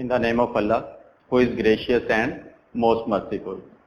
In the name of Allah, who is gracious and most merciful.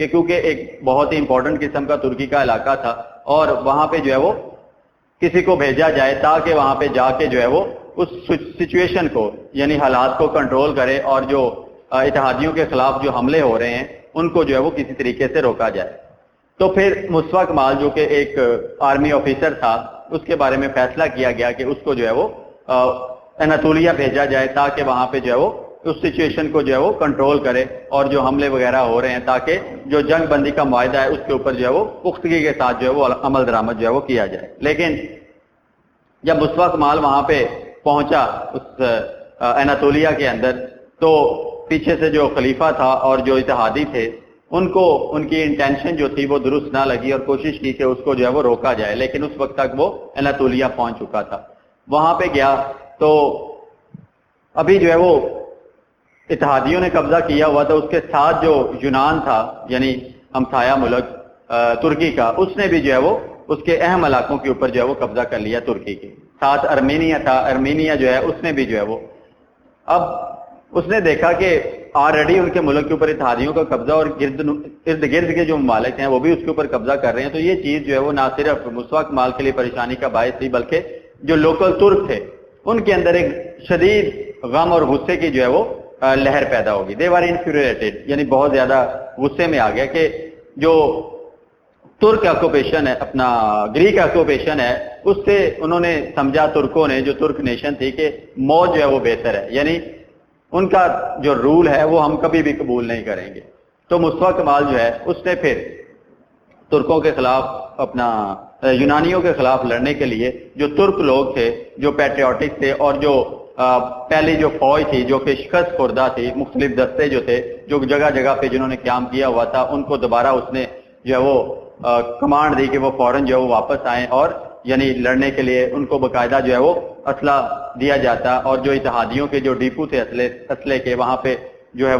کہ کیونکہ ایک بہت ہی امپورٹنٹ قسم کا ترکی کا علاقہ تھا اور وہاں پہ جو ہے وہ کسی کو بھیجا جائے تاکہ وہاں پہ جا کے جو ہے وہ اس سچویشن کو یعنی حالات کو کنٹرول کرے اور جو اتحادیوں کے خلاف جو حملے ہو رہے ہیں ان کو جو ہے وہ کسی طریقے سے روکا جائے. تو پھر مصطفیٰ کمال جو کہ ایک آرمی آفیسر تھا اس کے بارے میں فیصلہ کیا گیا کہ اس کو جو ہے وہ اناطولیہ بھیجا جائے تاکہ وہاں پہ جو ہے وہ اس سچویشن کو جو ہے وہ کنٹرول کرے اور جو حملے وغیرہ ہو رہے ہیں تاکہ جو جنگ بندی کا معاہدہ ہے اس کے اوپر جو ہے وہ پختگی کے ساتھ جو ہے وہ عمل درآمد جو ہے وہ کیا جائے. لیکن جب مصطفیٰ کمال وہاں پہ پہنچا اس اناطولیہ کے اندر تو پیچھے سے جو خلیفہ تھا اور جو اتحادی تھے ان کو ان کی انٹینشن جو تھی وہ درست نہ لگی اور کوشش کی کہ اس کو جو ہے وہ روکا جائے. لیکن اس وقت تک وہ اناطولیہ پہنچ چکا تھا. وہاں پہ گیا تو ابھی جو ہے وہ اتحادیوں نے قبضہ کیا ہوا تھا. اس کے ساتھ جو یونان تھا یعنی ہمسایہ ملک ترکی کا اس نے بھی جو ہے وہ اس کے اہم علاقوں کے اوپر جو ہے وہ قبضہ کر لیا ترکی کے ساتھ. ارمینیا تھا, ارمینیا جو ہے اس نے بھی جو ہے وہ اب اس نے دیکھا کہ آلریڈی ان کے ملک کے اوپر اتحادیوں کا قبضہ اور ارد گرد کے جو ممالک ہیں وہ بھی اس کے اوپر قبضہ کر رہے ہیں. تو یہ چیز جو ہے وہ نہ صرف مصطفیٰ کمال کے لیے پریشانی کا باعث تھی بلکہ جو لوکل ترک تھے ان کے اندر ایک شدید غم اور غصے کی جو ہے وہ لہر پیدا ہوگی. دے آر انفیوریٹڈ یعنی بہت زیادہ غصے میں آ گیا کہ جو ترک آکوپیشن ہے اپنا گریک آکوپیشن ہے اس سے انہوں نے سمجھا ترکوں نے جو ترک نیشن تھی کہ موت جو ہے وہ بہتر ہے یعنی ان کا جو رول ہے وہ ہم کبھی بھی قبول نہیں کریں گے. تو مصطفیٰ کمال جو ہے اس نے پھر ترکوں کے خلاف اپنا یونانیوں کے خلاف لڑنے کے لیے جو ترک لوگ تھے جو پیٹریوٹک تھے اور جو پہلی جو فوج تھی جو کہ شکست خوردہ تھی مختلف دستے جو تھے جو جگہ جگہ پہ جنہوں نے قیام کیا ہوا تھا ان کو دوبارہ اس نے جو ہے وہ کمانڈ دی کہ وہ فوراً جو ہے وہ واپس آئیں اور یعنی لڑنے کے لیے ان کو باقاعدہ جو ہے وہ اسلحہ دیا جاتا اور جو اتحادیوں کے جو ڈیپو تھے اسلحے کے وہاں پہ جو ہے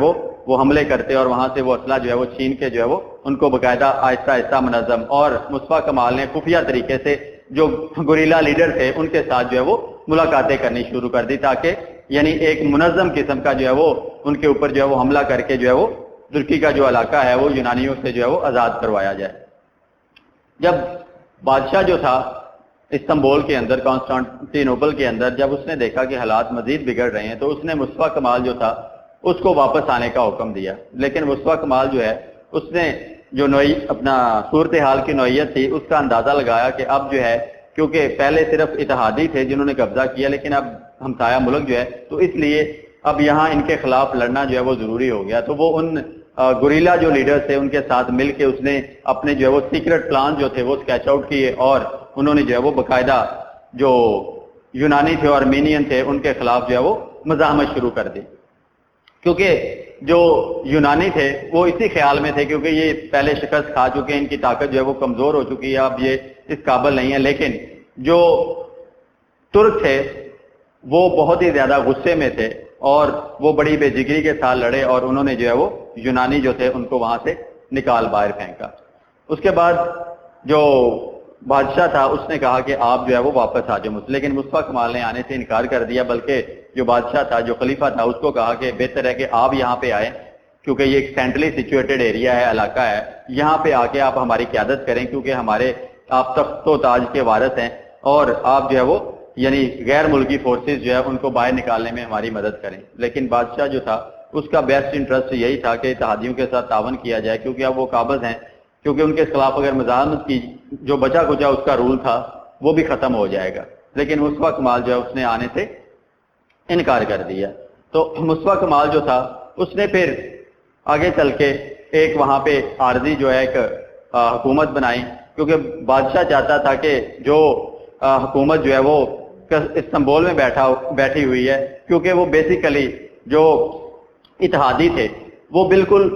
وہ حملے کرتے اور وہاں سے وہ اسلحہ جو ہے وہ چھین کے جو ہے وہ ان کو باقاعدہ آہستہ آہستہ منظم. اور مصطفیٰ کمال نے خفیہ طریقے سے جو گوریلا لیڈر تھے ان کے ساتھ جو ہے وہ ملاقاتیں کرنی شروع کر دی تاکہ یعنی ایک منظم قسم کا جو ہے وہ ان کے اوپر جو ہے وہ حملہ کر کے جو ہے وہ ترکی کا جو علاقہ ہے وہ یونانیوں سے جو ہے وہ آزاد کروایا جائے. جب بادشاہ جو تھا استنبول کے اندر کانسٹانٹینوپل کے اندر جب اس نے دیکھا کہ حالات مزید بگڑ رہے ہیں تو اس نے مصطفیٰ کمال جو تھا اس کو واپس آنے کا حکم دیا. لیکن مصطفیٰ کمال جو ہے اس نے جو اپنا صورتحال کی نوعیت تھی اس کا اندازہ لگایا کہ اب جو ہے کیونکہ پہلے صرف اتحادی تھے جنہوں نے قبضہ کیا لیکن اب ہمسایہ ملک جو ہے تو اس لیے اب یہاں ان کے خلاف لڑنا جو ہے وہ ضروری ہو گیا. تو وہ ان گوریلا جو لیڈرز تھے ان کے ساتھ مل کے اس نے اپنے جو ہے وہ سیکرٹ پلان جو تھے وہ اسکیچ آؤٹ کیے اور انہوں نے جو ہے وہ باقاعدہ جو یونانی تھے اور آرمینین تھے ان کے خلاف جو ہے وہ مزاحمت شروع کر دی. کیونکہ جو یونانی تھے وہ اسی خیال میں تھے کیونکہ یہ پہلے شکست کھا چکے ہیں ان کی طاقت جو ہے وہ کمزور ہو چکی ہے اب یہ اس قابل نہیں ہے. لیکن جو ترک تھے وہ بہت ہی زیادہ غصے میں تھے اور وہ بڑی بے جگری کے ساتھ لڑے اور انہوں نے جو ہے وہ یونانی جو تھے ان کو وہاں سے نکال باہر پھینکا. اس کے بعد جو بادشاہ تھا اس نے کہا کہ آپ جو ہے وہ واپس آ جاؤ. لیکن مصطفیٰ کمال نے آنے سے انکار کر دیا بلکہ جو بادشاہ تھا جو خلیفہ تھا اس کو کہا کہ بہتر ہے کہ آپ یہاں پہ آئیں کیونکہ یہ ایک سینٹرلی سچویٹڈ ایریا ہے علاقہ ہے یہاں پہ آ کے آپ ہماری قیادت کریں کیونکہ ہمارے آپ تخت و تاج کے وارث ہیں اور آپ جو ہے وہ یعنی غیر ملکی فورسز جو ہے ان کو باہر نکالنے میں ہماری مدد کریں. لیکن بادشاہ جو تھا اس کا بیسٹ انٹرسٹ یہی تھا کہ اتحادیوں کے ساتھ تعاون کیا جائے کیونکہ اب وہ قابض ہیں کیونکہ ان کے خلاف اگر مزاحمت کی جو بچا کچا اس کا رول تھا وہ بھی ختم ہو جائے گا. لیکن مصطفیٰ کمال جو ہے اس نے آنے سے انکار کر دیا. تو مصطفیٰ کمال جو تھا اس نے پھر آگے چل کے ایک وہاں پہ عارضی جو ہے ایک حکومت بنائی کیونکہ بادشاہ چاہتا تھا کہ جو حکومت جو ہے وہ استنبول میں بیٹھی ہوئی ہے کیونکہ وہ بیسیکلی جو اتحادی تھے وہ بالکل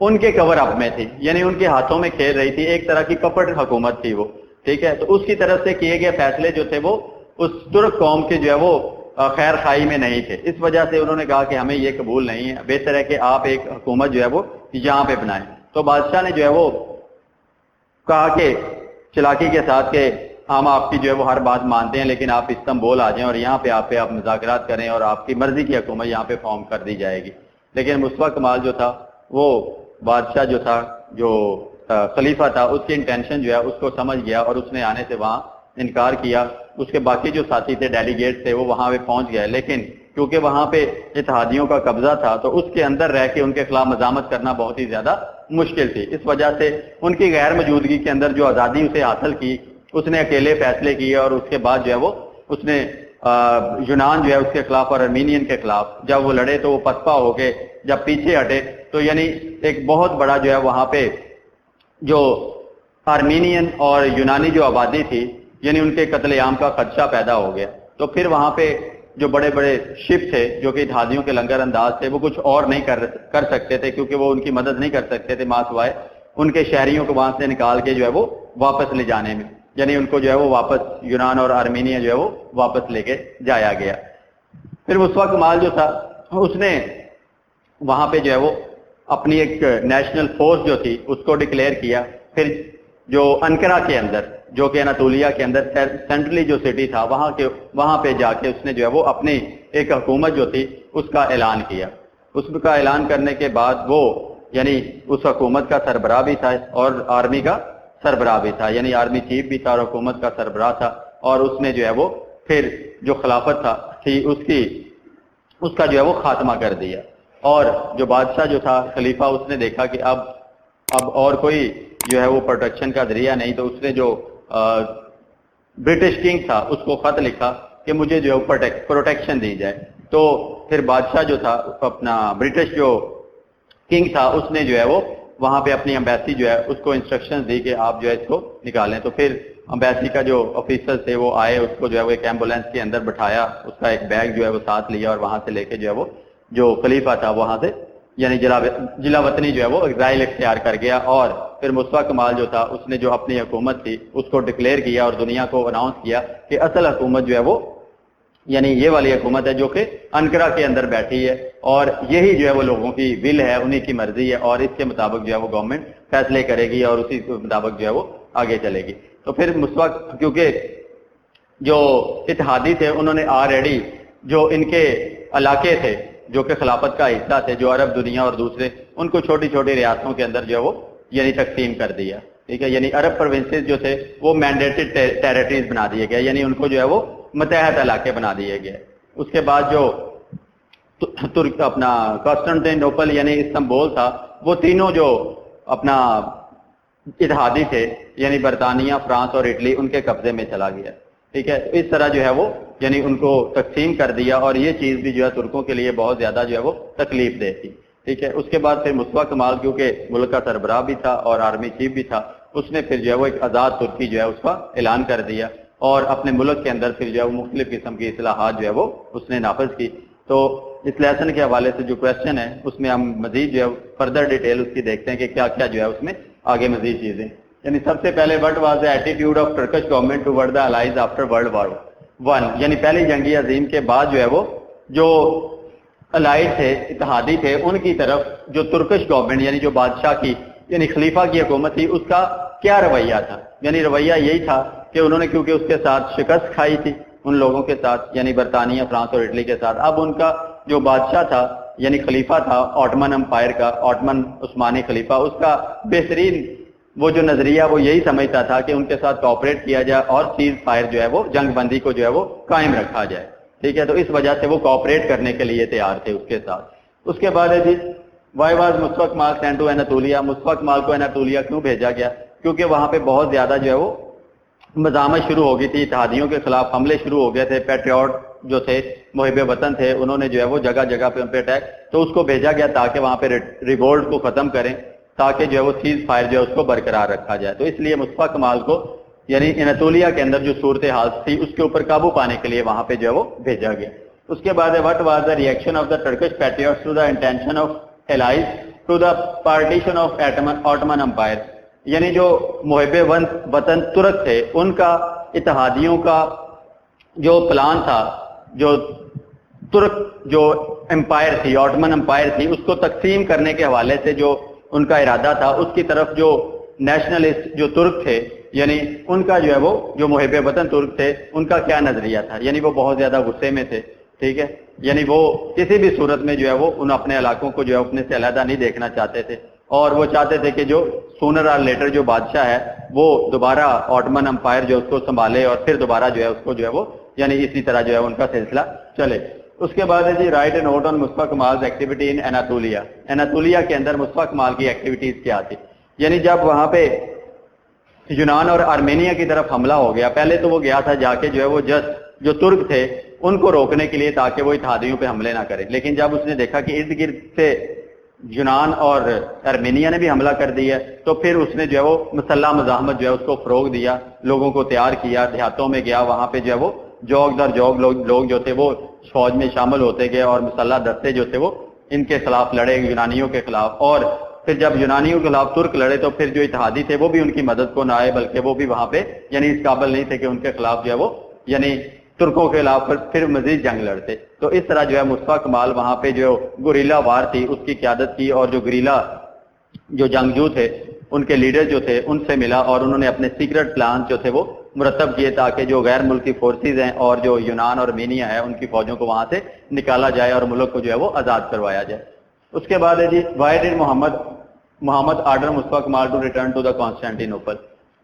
ان کے کور اپ میں تھی یعنی ان کے ہاتھوں میں کھیل رہی تھی ایک طرح کی پپٹ حکومت تھی وہ ٹھیک ہے. تو اس کی طرف سے کیے گئے فیصلے جو تھے وہ اس ترک قوم کے جو ہے وہ خیر خائی میں نہیں تھے. اس وجہ سے انہوں نے کہا کہ ہمیں یہ قبول نہیں ہے بہتر ہے کہ آپ ایک حکومت جو ہے وہ یہاں پہ بنائیں. تو بادشاہ نے جو ہے وہ کہا کہ چلاکی کے ساتھ کہ ہم آپ کی جو ہے وہ ہر بات مانتے ہیں لیکن آپ استنبول آ جائیں اور یہاں پہ آپ مذاکرات کریں اور آپ کی مرضی کی حکومت یہاں پہ فارم کر دی جائے گی. لیکن مصطفیٰ کمال جو تھا وہ بادشاہ جو تھا جو خلیفہ تھا اس کی انٹینشن جو ہے اس کو سمجھ گیا اور اس نے آنے سے وہاں انکار کیا. اس کے باقی جو ساتھی تھے ڈیلیگیٹ تھے وہ وہاں پہ پہنچ گئے, لیکن کیونکہ وہاں پہ اتحادیوں کا قبضہ تھا تو اس کے اندر رہ کے ان کے خلاف مزاحمت کرنا بہت ہی زیادہ مشکل تھی. اس وجہ سے ان کی غیر موجودگی کے اندر جو آزادی اسے حاصل کی اس نے اکیلے فیصلے کیے, اور اس کے بعد جو ہے وہ اس نے یونان جو ہے اس کے خلاف اور ارمینین کے خلاف جب وہ لڑے تو وہ پسپا ہو کے جب پیچھے ہٹے تو یعنی ایک بہت بڑا جو ہے وہاں پہ جو آرمینین اور یونانی جو آبادی تھی یعنی ان کے قتل عام کا خدشہ پیدا ہو گیا. تو پھر وہاں پہ جو بڑے بڑے شپ تھے جو کہ اتحادیوں کے لنگر انداز تھے وہ کچھ اور نہیں کر سکتے تھے, کیونکہ وہ ان کی مدد نہیں کر سکتے تھے ماں سوائے ان کے شہریوں کو وہاں سے نکال کے جو ہے وہ واپس لے جانے میں, یعنی ان کو جو ہے وہ واپس یونان اور آرمینیا جو ہے وہ واپس لے کے جایا گیا. پھر مصطفیٰ کمال جو تھا اس نے وہاں پہ جو ہے وہ اپنی ایک نیشنل فورس جو تھی اس کو ڈکلیئر کیا. پھر جو انقرہ کے اندر جو کہ اناطولیہ کے اندر سینٹرلی جو سٹی تھا وہاں پہ جا کے اس نے جو ہے وہ اپنی ایک حکومت جو تھی اس کا اعلان کیا. اس کا اعلان کرنے کے بعد وہ یعنی اس حکومت کا سربراہ بھی تھا اور آرمی کا سربراہ بھی تھا, یعنی آرمی چیف بھی تھا اور حکومت کا سربراہ تھا. اور اس نے جو ہے وہ پھر جو خلافت تھی اس کا جو ہے وہ خاتمہ کر دیا. اور جو بادشاہ جو تھا خلیفہ اس نے دیکھا کہ اب اور کوئی جو ہے وہ پروٹیکشن کا ذریعہ نہیں, تو اس نے جو برٹش کنگ تھا اس کو خط لکھا کہ مجھے جو ہے پروٹیکشن دی جائے. تو پھر بادشاہ جو تھا اپنا برٹش جو کنگ تھا اس نے جو ہے وہ وہاں پہ اپنی امبیسی جو ہے اس کو انسٹرکشن دی کہ آپ جو ہے اس کو نکالیں. تو پھر امبیسی کا جو آفیسر تھے وہ آئے, اس کو جو ہے وہ ایک ایمبولینس کے اندر بٹھایا, اس کا ایک بیگ جو ہے وہ ساتھ لیا اور وہاں سے لے کے جو ہے وہ جو خلیفہ تھا وہاں سے یعنی جلا وطنی جو ہے وہ ایگزائل اختیار کر گیا. اور پھر مصطفیٰ کمال جو تھا اس نے جو اپنی حکومت تھی اس کو ڈکلیئر کیا اور دنیا کو اناؤنس کیا کہ اصل حکومت جو ہے وہ یعنی یہ والی حکومت ہے جو کہ انقرہ کے اندر بیٹھی ہے, اور یہی جو ہے وہ لوگوں کی ول ہے, انہی کی مرضی ہے, اور اس کے مطابق جو ہے وہ گورنمنٹ فیصلے کرے گی اور اسی کے مطابق جو ہے وہ آگے چلے گی. تو پھر مصطفیٰ کیونکہ جو اتحادی تھے انہوں نے آلریڈی جو ان کے علاقے تھے جو کہ خلافت کا حصہ تھے جو عرب دنیا اور دوسرے ان کو چھوٹی چھوٹی ریاستوں کے اندر جو ہے وہ یعنی تقسیم کر دیا. ٹھیک ہے, یعنی عرب پروونسز جو تھے وہ مینڈیٹڈ ٹیریٹریز بنا دیے گئے, یعنی ان کو جو ہے وہ متحد علاقے بنا دیے گئے. اس کے بعد جو اپنا کانسٹنٹینوپل یعنی استنبول تھا وہ تینوں جو اپنا اتحادی تھے یعنی برطانیہ, فرانس اور اٹلی ان کے قبضے میں چلا گیا. ٹھیک ہے, اس طرح جو ہے وہ یعنی ان کو تقسیم کر دیا, اور یہ چیز بھی جو ہے ترکوں کے لیے بہت زیادہ جو ہے وہ تکلیف دہ تھی. ٹھیک ہے, اس کے بعد پھر مصطفیٰ کمال کیونکہ ملک کا سربراہ بھی تھا اور آرمی چیف بھی تھا, اس نے پھر جو ہے وہ ایک آزاد ترکی جو ہے اس کا اعلان کر دیا, اور اپنے ملک کے اندر پھر جو ہے وہ مختلف قسم کی اصلاحات جو ہے وہ اس نے نافذ کی. تو اس لیسن کے حوالے سے جو کویشچن ہے اس میں ہم مزید جو ہے فردر ڈیٹیل اس کی دیکھتے ہیں کہ کیا کیا جو ہے اس میں آگے مزید چیزیں. یعنی سب سے پہلے what was the attitude of Turkish government toward the allies after World War one, یعنی پہلی جنگی عظیم کے بعد جو ہے وہ جو الائڈ تھے اتحادی تھے ان کی طرف جو ترکش گورنمنٹ یعنی جو بادشاہ کی یعنی خلیفہ کی حکومت تھی اس کا کیا رویہ تھا. یعنی رویہ یہی تھا کہ انہوں نے کیونکہ اس کے ساتھ شکست کھائی تھی ان لوگوں کے ساتھ یعنی برطانیہ, فرانس اور اٹلی کے ساتھ, اب ان کا جو بادشاہ تھا یعنی خلیفہ تھا آٹمن امپائر کا, آٹمن عثمانی خلیفہ, اس کا بہترین وہ جو نظریہ وہ یہی سمجھتا تھا کہ ان کے ساتھ کوآپریٹ کیا جائے اور سیز فائر جو ہے وہ جنگ بندی کو جو ہے وہ قائم رکھا جائے. ٹھیک ہے, تو اس وجہ سے وہ کوآپریٹ کرنے کے لیے تیار تھے اس کے ساتھ. اس کے بعد ہے جی why was Mustafa Kemal sent to Anatolia, Mustafa Kemal کو اناطولیہ کیوں بھیجا گیا؟ کیونکہ وہاں پہ بہت زیادہ جو ہے وہ مزاحمت شروع ہو گئی تھی, اتحادیوں کے خلاف حملے شروع ہو گئے تھے, پیٹریوٹ جو تھے محب وطن تھے انہوں نے جو ہے وہ جگہ جگہ پہ ان پہ اٹیک, تو اس کو بھیجا گیا تاکہ وہاں پہ ریوولٹ کو ختم کریں, تاکہ جو ہے وہ سیز فائر جو ہے اس کو برقرار رکھا جائے. تو اس لیے مصطفیٰ کمال کو یعنی اناطولیہ کے اندر جو صورتحال تھی اس کے اوپر قابو پانے کے لیے وہاں پہ جو ہے وہ بھیجا گیا. اس کے بعد what was the reaction of the Turkish patriots to the intention of allies to the partition of Ottoman Empire, یعنی جو محب وطن ترک تھے ان کا اتحادیوں کا جو پلان تھا, جو ترک جو امپائر تھی آٹمن امپائر تھی اس کو تقسیم کرنے کے حوالے سے جو ان کا ارادہ تھا, اس کی طرف جو نیشنلسٹ جو ترک تھے یعنی ان کا جو ہے وہ جو محب وطن ترک تھے ان کا کیا نظریہ تھا, یعنی وہ بہت زیادہ غصے میں تھے. ٹھیک ہے, یعنی وہ کسی بھی صورت میں جو ہے وہ ان اپنے علاقوں کو جو ہے اپنے سے علیحدہ نہیں دیکھنا چاہتے تھے. اور وہ چاہتے تھے کہ جو سونر اور لیٹر جو بادشاہ ہے وہ دوبارہ آٹمن امپائر جو اس کو سنبھالے اور پھر دوبارہ جو ہے اس کو جو ہے وہ یعنی اسی طرح جو ہے ان کا سلسلہ چلے. اس کے بعد ہے جی write a note on Mustafa Kemal's activity in Anatolia. Anatolia کے اندر مصطفیٰ کمال کی ایکٹیویٹیز کیا تھی؟ یعنی جب وہاں پہ یونان اور آرمینیا کی طرف حملہ ہو گیا، پہلے تو وہ گیا تھا جا کے جو ہے وہ جسٹ جو ترک تھے ان کو روکنے کے لیے تاکہ وہ اتحادیوں پہ حملے نہ کریں، لیکن جب اس نے دیکھا کہ ارد گرد سے یونان اور آرمینیا نے بھی حملہ کر دیا تو پھر اس نے جو ہے وہ مسلح مزاحمت جو ہے اس کو فروغ دیا، لوگوں کو تیار کیا، دیہاتوں میں گیا، وہاں پہ جو ہے وہ جوگ در جوگ لوگ جو تھے وہ فوج میں شامل ہوتے گئے اور مسلح دستے جو تھے وہ ان کے خلاف لڑے، یونانیوں کے خلاف. اور پھر جب یونانیوں کے خلاف ترک لڑے تو پھر جو اتحادی تھے وہ بھی ان کی مدد کو نہ آئے، بلکہ وہ بھی وہاں پہ یعنی اس قابل نہیں تھے کہ ان کے خلاف جو ہے وہ یعنی ترکوں کے خلاف پھر مزید جنگ لڑتے. تو اس طرح جو ہے مصطفیٰ کمال وہاں پہ جو گوریلا وار تھی اس کی قیادت کی، اور جو گوریلا جو جنگجو تھے ان کے لیڈر جو تھے ان سے ملا اور انہوں نے اپنے سیکرٹ پلان جو تھے وہ مرتب کیے تاکہ جو غیر ملکی فورسز ہیں اور جو یونان اور آرمینیا ہے ان کی فوجوں کو وہاں سے نکالا جائے اور ملک کو جو ہے وہ آزاد کروایا جائے. اس کے بعد ہے جی why did Muhammad order Mustafa Kemal to return to the Constantinople.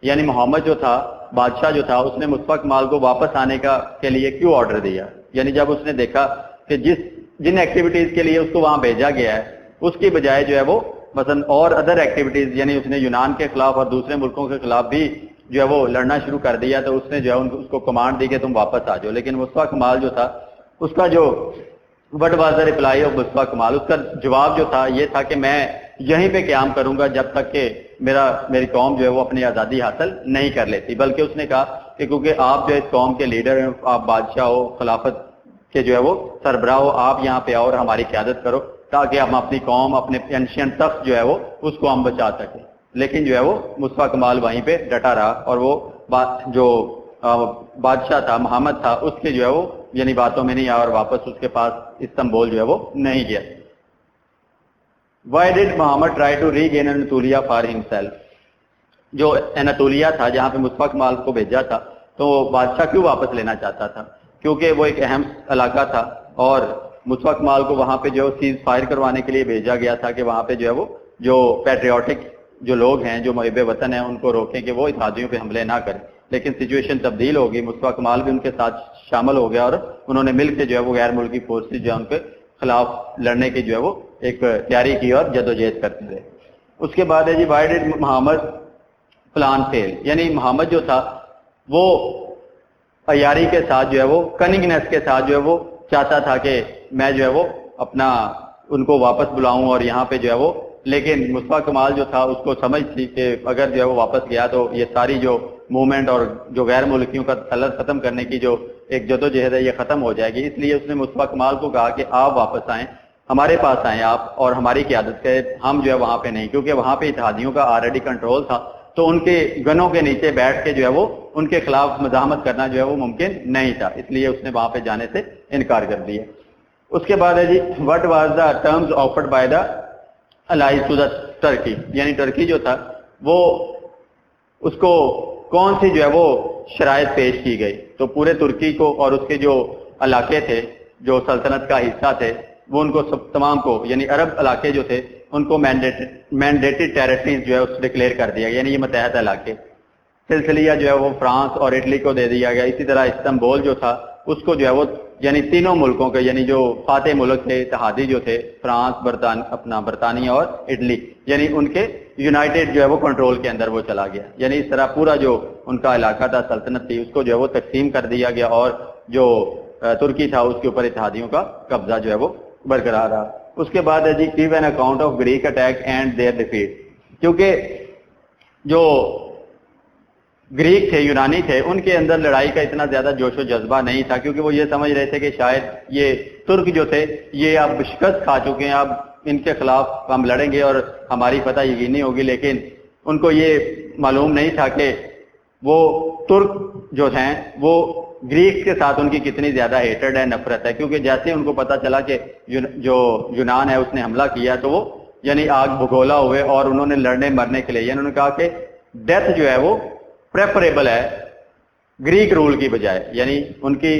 یعنی محمد جو تھا بادشاہ جو تھا اس نے مصطفیٰ کمال کو واپس آنے کے لیے کیوں آرڈر دیا؟ یعنی جب اس نے دیکھا کہ جن ایکٹیویٹیز کے لیے اس کو وہاں بھیجا گیا ہے اس کی بجائے جو ہے وہ مثلا اور ادر ایکٹیویٹیز یعنی اس نے یونان کے خلاف اور دوسرے ملکوں کے خلاف بھی جو ہے وہ لڑنا شروع کر دیا، تو اس نے جو ہے اس کو کمانڈ دی کہ تم واپس آ جاؤ. لیکن مصطفیٰ کمال جو تھا اس کا جو what was the reply of Mustafa Kemal, اس کا جواب جو تھا یہ تھا کہ میں یہیں پہ قیام کروں گا جب تک کہ میری قوم جو ہے وہ اپنی آزادی حاصل نہیں کر لیتی. بلکہ اس نے کہا کہ کیونکہ آپ جو اس قوم کے لیڈر ہیں، آپ بادشاہ ہو، خلافت کے جو ہے وہ سربراہ ہو، آپ یہاں پہ آؤ اور ہماری قیادت کرو تاکہ ہم اپنی قوم اپنے اینشینٹ تخت جو ہے وہ اس کو ہم بچا سکیں. لیکن جو ہے وہ مصطفیٰ کمال وہیں پہ ڈٹا رہا اور وہ جو بادشاہ تھا محمد تھا اس کے جو ہے وہ یعنی باتوں میں نہیں آیا اور واپس اس کے پاس استنبول جو ہے وہ نہیں گیا. Why did Muhammad try to regain Anatolia for himself؟ جو اناطولیہ تھا جہاں پہ مصطفیٰ کمال کو بھیجا تھا تو بادشاہ کیوں واپس لینا چاہتا تھا؟ کیونکہ وہ ایک اہم علاقہ تھا اور مصطفیٰ کمال کو وہاں پہ جو سیز فائر کروانے کے لیے بھیجا گیا تھا کہ وہاں پہ جو ہے وہ جو پیٹریوٹک جو لوگ ہیں جو محب وطن ہیں ان کو روکیں کہ وہ اتحادیوں پہ حملے نہ کریں. لیکن سچویشن تبدیل ہو گئی، مصطفیٰ کمال بھی ان کے ساتھ شامل ہو گیا اور انہوں نے مل کے جو ہے وہ غیر ملکی فورسز جو ہے ان کے خلاف لڑنے کی جو ہے وہ ایک تیاری کی اور جدوجہد کرتے رہے. اس کے بعد ہے جی وائی ڈیڈ محمد پلان فیل؟ یعنی محمد جو تھا وہ عیاری کے ساتھ جو ہے وہ کننگنس کے ساتھ جو ہے وہ چاہتا تھا کہ میں جو ہے وہ اپنا ان کو واپس بلاؤں اور یہاں پہ جو ہے وہ، لیکن مصطفیٰ کمال جو تھا اس کو سمجھ تھی کہ اگر جو ہے وہ واپس گیا تو یہ ساری جو موومنٹ اور جو غیر ملکیوں کا تسلط ختم کرنے کی جو ایک جدوجہد ہے یہ ختم ہو جائے گی. اس لیے اس نے مصطفیٰ کمال کو کہا کہ آپ واپس آئیں، ہمارے پاس آئیں آپ اور ہماری قیادت کے، ہم جو ہے وہاں پہ نہیں، کیونکہ وہاں پہ اتحادیوں کا آلریڈی کنٹرول تھا تو ان کے گنوں کے نیچے بیٹھ کے جو ہے وہ ان کے خلاف مزاحمت کرنا جو ہے وہ ممکن نہیں تھا، اس لیے اس نے وہاں پہ جانے سے انکار کر دیا. اس کے بعد ہے جی what was the terms offered by the allies to the Turkey? یعنی ٹرکی جو تھا وہ اس کو کون سی جو ہے وہ شرائط پیش کی گئی؟ تو پورے ترکی کو اور اس کے جو علاقے تھے جو سلطنت کا حصہ تھے وہ ان کو تمام کو یعنی عرب علاقے جو تھے ان کو مینڈیٹڈ ٹیریٹریز جو ہے اس ڈکلیئر کر دیا گیا، یعنی یہ متحدہ علاقے. سلسلیہ جو ہے وہ فرانس اور اٹلی کو دے دیا گیا. اسی طرح استنبول جو تھا اس کو جو ہے وہ یعنی تینوں ملکوں کے یعنی جو فاتح ملک تھے اتحادی جو تھے فرانس، برطانیہ اور اٹلی، یعنی ان کے یونائٹڈ جو ہے وہ کنٹرول کے اندر وہ چلا گیا. یعنی اس طرح پورا جو ان کا علاقہ تھا سلطنت تھی اس کو جو ہے وہ تقسیم کر دیا گیا اور جو ترکی تھا اس کے اوپر اتحادیوں کا قبضہ جو ہے وہ برقرار رہا. اس کے بعد ہے جی give an account of Greek attack and their defeat. کیونکہ جو گریک تھے، یونانی تھے، ان کے اندر لڑائی کا اتنا زیادہ جوش و جذبہ نہیں تھا کیونکہ وہ یہ سمجھ رہے تھے کہ شاید یہ ترک جو تھے یہ اب شکست کھا چکے ہیں، اب ان کے خلاف ہم لڑیں گے اور ہماری فتح یقینی ہوگی. لیکن ان کو یہ معلوم نہیں تھا کہ وہ ترک جو ہیں وہ گریک کے ساتھ ان کی کتنی زیادہ ہیٹرڈ ہے، نفرت ہے. کیونکہ جیسے ان کو پتا چلا کہ جو یونان ہے اس نے حملہ کیا تو وہ یعنی آگ بھگولا ہوئے اور انہوں نے لڑنے مرنے کے لیے انہوں نے کہا کہ ڈیتھ جو ہے وہ پریفریبل ہے گریک رول کی بجائے. یعنی ان کی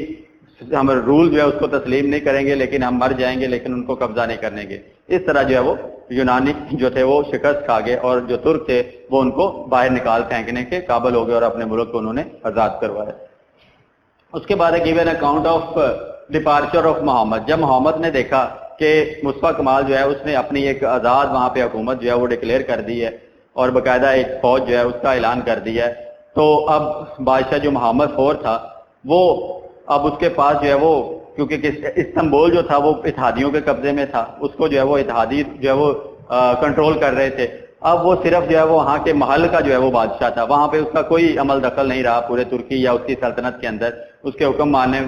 ہم رول جو ہے اس کو تسلیم نہیں کریں گے لیکن ہم مر جائیں گے لیکن ان کو قبضہ نہیں کرنے گے. اس طرح جو ہے وہ یونانی جو تھے وہ شکست کھا گئے اور جو ترک تھے وہ ان کو باہر نکال پھینکنے کے قابل ہو گئے اور اپنے ملک کو انہوں نے آزاد کروایا. اس کے بعد ہے given account of departure of Muhammad. جب محمد نے دیکھا کہ مصطفیٰ کمال جو ہے اس نے اپنی ایک آزاد وہاں پہ حکومت جو ہے وہ ڈکلیئر کر دی ہے اور باقاعدہ ایک فوج جو ہے اس کا اعلان کر دیا ہے, تو اب بادشاہ جو محمد فور تھا وہ اب اس کے پاس جو ہے وہ, کیونکہ استنبول جو تھا وہ اتحادیوں کے قبضے میں تھا, اس کو جو ہے وہ اتحادی جو ہے وہ کنٹرول کر رہے تھے. اب وہ صرف جو ہے وہ وہاں کے محل کا جو ہے وہ بادشاہ تھا, وہاں پہ اس کا کوئی عمل دخل نہیں رہا پورے ترکی یا اس کی سلطنت کے اندر, اس کے حکم ماننے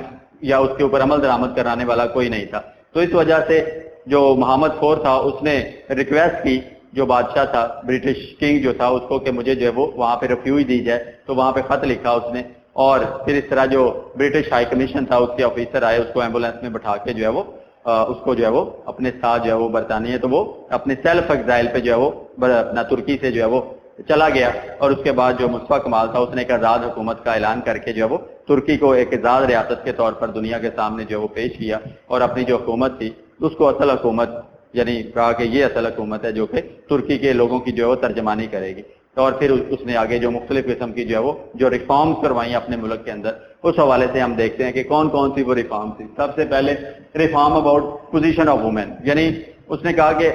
یا اس کے اوپر عمل درآمد کرانے والا کوئی نہیں تھا. تو اس وجہ سے جو محمد فور تھا اس نے ریکویسٹ کی جو بادشاہ تھا برٹش کنگ جو تھا اس کو کہ مجھے جو ہے وہ وہاں پہ ریفیوج دی جائے, تو وہاں پہ خط لکھا اس نے, اور پھر اس طرح جو برٹش ہائی کمیشن تھا اس کے آفیسر آئے, اس کو ایمبولینس میں بٹھا کے جو ہے وہ اس کو جو ہے وہ اپنے ساتھ جو ہے وہ برطانیہ, تو وہ اپنے سیلف ایگزائل پہ جو ہے وہ اپنا ترکی سے جو ہے وہ چلا گیا. اور اس کے بعد جو مصطفیٰ کمال تھا اس نے ایک آزاد حکومت کا اعلان کر کے جو ہے وہ ترکی کو ایک آزاد ریاست کے طور پر دنیا کے سامنے جو ہے وہ پیش کیا, اور اپنی جو حکومت تھی اس کو اصل حکومت یعنی کہا کہ یہ اصل حکومت ہے جو کہ ترکی کے لوگوں کی جو ہے وہ ترجمانی کرے گی. اور پھر اس نے آگے جو مختلف قسم کی جو ہے وہ جو ریفارمز کروائیں اپنے ملک کے اندر, اس حوالے سے ہم دیکھتے ہیں کہ کون کون سی وہ ریفارم تھی. سب سے پہلے reform about position of women, یعنی اس نے کہا کہ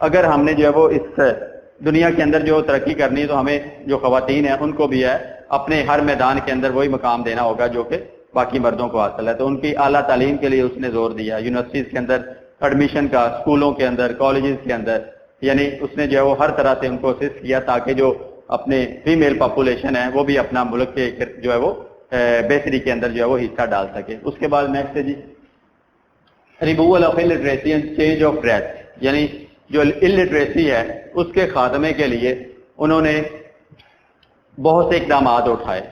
اگر ہم نے جو ہے وہ اس دنیا کے اندر جو ترقی کرنی ہے تو ہمیں جو خواتین ہیں ان کو بھی ہے اپنے ہر میدان کے اندر وہی مقام دینا ہوگا جو کہ باقی مردوں کو حاصل ہے. تو ان کی اعلیٰ تعلیم کے لیے اس نے زور دیا, یونیورسٹیز کے اندر ایڈمیشن کا, اسکولوں کے اندر, کالجز کے اندر, یعنی اس نے جو ہے وہ ہر طرح سے ان کو اسسٹ کیا تاکہ جو اپنے فیمیل پاپولیشن ہے وہ بھی اپنا ملک کے جو ہے وہ بہتری کے اندر جو ہے وہ حصہ ڈال سکے. اس کے بعد نیکسٹ ہے جی ریموول آف الٹریسی اینڈ چینج آف ڈریس, یعنی جو الٹریسی ہے اس کے خاتمے کے لیے انہوں نے بہت سے اقدامات اٹھائے.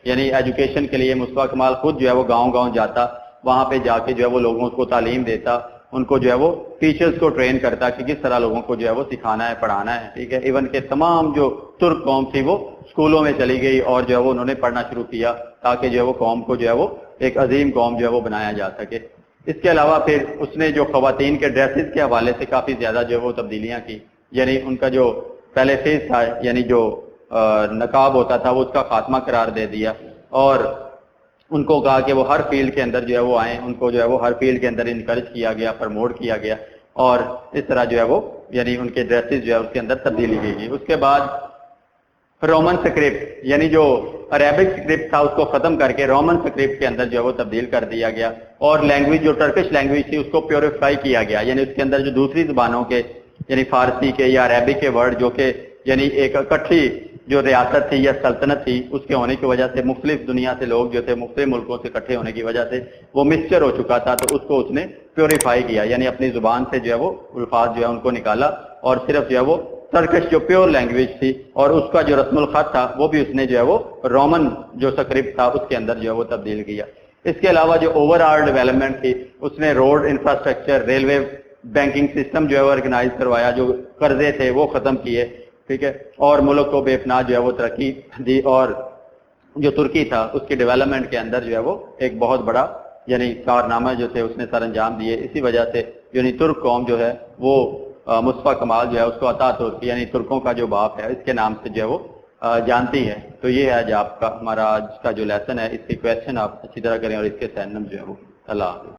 یعنی ایجوکیشن کے لیے مصطفیٰ کمال خود جو ہے وہ گاؤں گاؤں جاتا, وہاں پہ جا کے جو ہے وہ لوگوں کو تعلیم دیتا, ان کو جو ہے وہ ٹیچرز کو ٹرین کرتا کہ کس طرح لوگوں کو جو ہے وہ سکھانا ہے, پڑھانا ہے. ٹھیک ہے, ایون کہ تمام جو ترک قوم تھی وہ اسکولوں میں چلی گئی اور جو ہے وہ انہوں نے پڑھنا شروع کیا تاکہ جو ہے وہ قوم کو جو ہے وہ ایک عظیم قوم جو ہے وہ بنایا جا سکے. اس کے علاوہ پھر اس نے جو خواتین کے ڈریسز کے حوالے سے کافی زیادہ جو ہے وہ تبدیلیاں کی, یعنی ان کا جو پہلے فیس تھا یعنی جو نقاب ہوتا تھا وہ اس کا خاتمہ قرار دے دیا, اور ان کو کہا کہ وہ ہر فیلڈ کے اندر جو ہے وہ آئیں, ان کو جو ہے وہ ہر فیلڈ کے اندر انکریج کیا گیا, پرموٹ کیا گیا, اور اس طرح جو ہے وہ یعنی ان کے ڈریسز جو ہے اس کے اندر تبدیلی کی گئی. اس کے بعد رومن سکرپٹ یعنی جو عربک سکرپٹ تھا اس کو ختم کر کے رومن سکرپٹ کے اندر جو ہے وہ تبدیل کر دیا گیا, اور لینگویج جو ٹرکش لینگویج تھی اس کو پیوریفائی کیا گیا, یعنی اس کے اندر جو دوسری زبانوں کے یعنی فارسی کے یا عربک کے ورڈ جو کہ یعنی ایک اکٹھی جو ریاست تھی یا سلطنت تھی اس کے ہونے کی وجہ سے مختلف دنیا سے لوگ جو تھے مختلف ملکوں سے اکٹھے ہونے کی وجہ سے وہ مکسچر ہو چکا تھا, تو اس کو اس نے پیوریفائی کیا, یعنی اپنی زبان سے جو ہے وہ الفاظ جو ہے ان کو نکالا اور صرف جو ہے وہ ٹرکش جو پیور لینگویج تھی اور اس کا جو رسم الخط تھا وہ بھی اس نے جو ہے وہ رومن جو سکرپٹ تھا اس کے اندر جو ہے وہ تبدیل کیا. اس کے علاوہ جو اوور آل ڈیولپمنٹ تھی اس نے road infrastructure, railway, banking system جو ہے آرگنائز کروایا, جو قرضے تھے وہ ختم کیے. ٹھیک ہے, اور ملک کو بے پناہ جو ہے وہ ترقی دی, اور جو ترکی تھا اس کی ڈیولپمنٹ کے اندر جو ہے وہ ایک بہت بڑا یعنی کارنامہ جو تھے اس نے سر انجام دیے. اسی وجہ سے یعنی ترک قوم جو ہے وہ مصطفیٰ کمال جو ہے اس کو عطا ترکی یعنی ترکوں کا جو باپ ہے اس کے نام سے جو ہے وہ جانتی ہے. تو یہ ہے آج آپ کا ہمارا آج کا جو لیسن ہے, اس کے کویشچن آپ اچھی طرح کریں اور اس کے سینم جو ہے وہ. اللہ حافظ.